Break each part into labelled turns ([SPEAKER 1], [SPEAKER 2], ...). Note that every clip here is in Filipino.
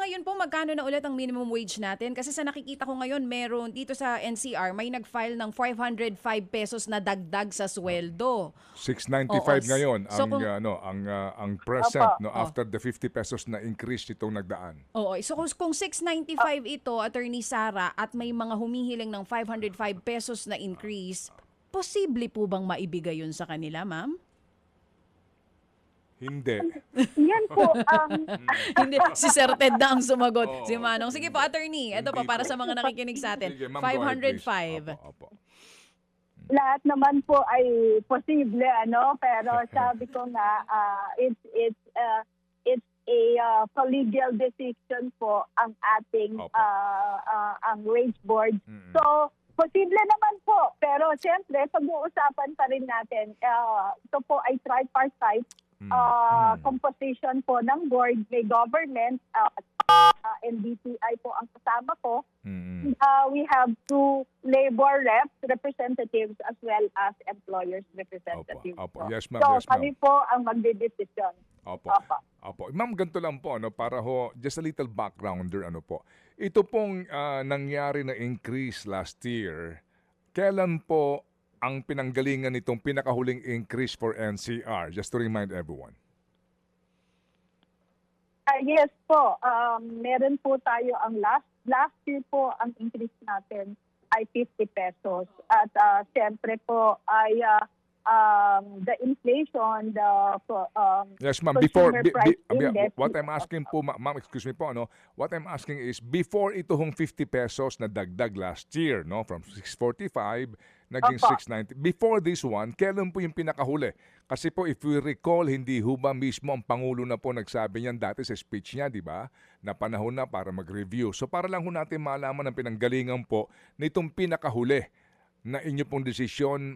[SPEAKER 1] ngayon po, magkano na ulit ang minimum wage natin? Kasi sa nakikita ko ngayon, meron dito sa NCR, may nag-file ng 505 pesos na dagdag sa sweldo.
[SPEAKER 2] 695
[SPEAKER 1] Oo.
[SPEAKER 2] ngayon
[SPEAKER 1] So,
[SPEAKER 2] ang
[SPEAKER 1] kung-
[SPEAKER 2] ang present no
[SPEAKER 1] Oh.
[SPEAKER 2] after the 50 pesos na increase itong nagdaan.
[SPEAKER 1] Oo. So kung 695 ito, Attorney Sara, at may mga humihiling ng 505 pesos na increase, posible po bang maibigay yun sa kanila, ma'am?
[SPEAKER 2] Hindi.
[SPEAKER 3] Yan po ang
[SPEAKER 1] Hindi, si Sir Ted na ang sumagot.
[SPEAKER 2] Oo.
[SPEAKER 1] Si Manong. Sige po, Attorney. Ito pa,
[SPEAKER 2] Hindi
[SPEAKER 1] para
[SPEAKER 2] po.
[SPEAKER 1] sa mga nakikinig sa atin.
[SPEAKER 2] Sige, ma'am, go ahead, please.
[SPEAKER 1] 505.
[SPEAKER 2] Opo.
[SPEAKER 3] lahat naman po ay posible, pero sabi ko nga it's a collegial decision po ang ating
[SPEAKER 2] Opo.
[SPEAKER 3] ang wage board.
[SPEAKER 2] Mm-mm.
[SPEAKER 3] So posible naman po, pero siyempre pag-uusapan pa rin natin, ito po ay tripartite composition po ng board, may government, and DTI po ang kasama ko. We have two labor reps, representatives, as well as employers representatives.
[SPEAKER 2] Opo. Yes, ma'am.
[SPEAKER 3] So
[SPEAKER 2] Yes, ma'am.
[SPEAKER 3] kami po ang magdidesisyon.
[SPEAKER 2] Opo. Opo. Ma'am, ganito lang po, para ho, just a little backgrounder, po. Ito pong nangyari na increase last year, kailan po ang pinanggalingan nitong pinakahuling increase for NCR? Just to remind everyone.
[SPEAKER 3] Yes po, meron po tayo ang last year po ang increase natin ay 50 pesos. At siyempre po ay the inflation,
[SPEAKER 2] Yes, ma'am.
[SPEAKER 3] consumer price index.
[SPEAKER 2] What I'm asking po, ma'am, excuse me po, what I'm asking is, before ito hong 50 pesos na dagdag last year, from 645, naging
[SPEAKER 3] Opo.
[SPEAKER 2] 690. Before this one, kailan po yung pinakahuli? Kasi po, if we recall, hindi ho ba mismo ang Pangulo na po nagsabi niyan dati sa speech niya, di ba? Na panahon na para mag-review. So para lang ho natin malaman ang pinanggalingan po nitong pinakahuli na inyo pong desisyon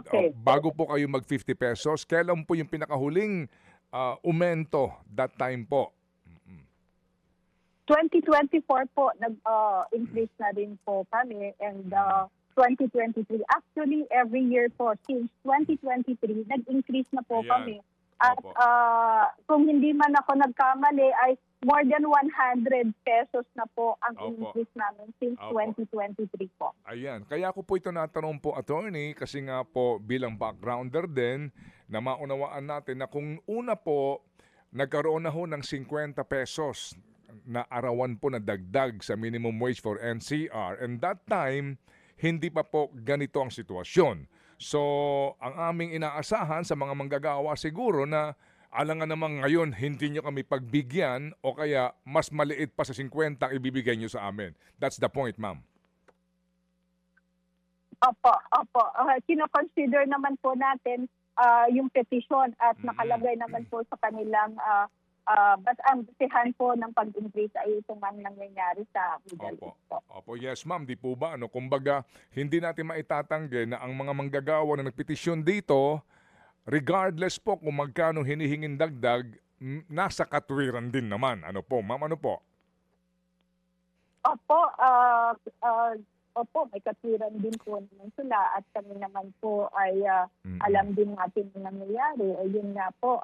[SPEAKER 3] Okay.
[SPEAKER 2] bago po kayo mag 50 pesos, kailan po yung pinakahuling umento that time po?
[SPEAKER 3] 2024 po nag-increase na rin po kami, and 2023. Actually, every year po since 2023, nag-increase na po
[SPEAKER 2] Ayan.
[SPEAKER 3] kami. At
[SPEAKER 2] Opo.
[SPEAKER 3] kung hindi man ako nagkamali, ay more than 100 pesos na po ang
[SPEAKER 2] Opo.
[SPEAKER 3] increase namin since
[SPEAKER 2] Opo.
[SPEAKER 3] 2023 po.
[SPEAKER 2] Ayan. Kaya ko po ito natanong po, attorney, kasi nga po bilang backgrounder din, na maunawaan natin na kung una po, nagkaroon na ho ng 50 pesos na arawan po na dagdag sa minimum wage for NCR. And that time, hindi pa po ganito ang sitwasyon. So, ang aming inaasahan sa mga manggagawa siguro na alangan naman ngayon hindi nyo kami pagbigyan o kaya mas maliit pa sa 50 ang ibibigay nyo sa amin. That's the point, ma'am.
[SPEAKER 3] Opo. Kino-consider naman po natin yung petition at nakalagay naman po sa kanilang but ang basihan po ng pag-increase ay ito man nangyayari sa Middle East po.
[SPEAKER 2] Opo, yes ma'am, di po ba? Kumbaga, hindi natin maitatanggi na ang mga manggagawa na nagpetisyon dito, regardless po kung magkano hinihingin dagdag, nasa katwiran din naman. Ano po, ma'am, ano po?
[SPEAKER 3] Opo, may katwiran din po naman sila, at kami naman po ay alam din natin ang nangyayari. Ayun nga po,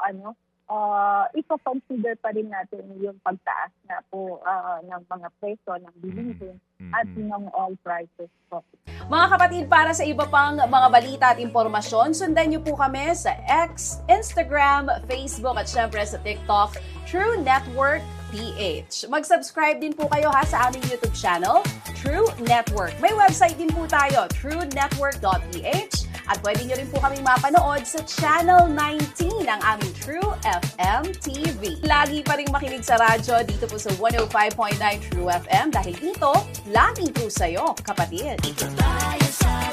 [SPEAKER 3] ito-consider pa rin natin yung pagtaas na po ng mga presyo ng bilihin at ng all prices po.
[SPEAKER 1] Mga kapatid, para sa iba pang mga balita at impormasyon, sundan niyo po kami sa X, Instagram, Facebook at syempre sa TikTok, True Network PH. Mag-subscribe din po kayo sa aming YouTube channel, True Network. May website din po tayo, truenetwork.ph, at pwede niyo rin po kaming mapanood sa Channel 19 ng aming True FM TV. Lagi pa rin makinig sa radyo dito po sa 105.9 True FM dahil dito, laging true sa'yo, kapatid.
[SPEAKER 4] Ito tayo sa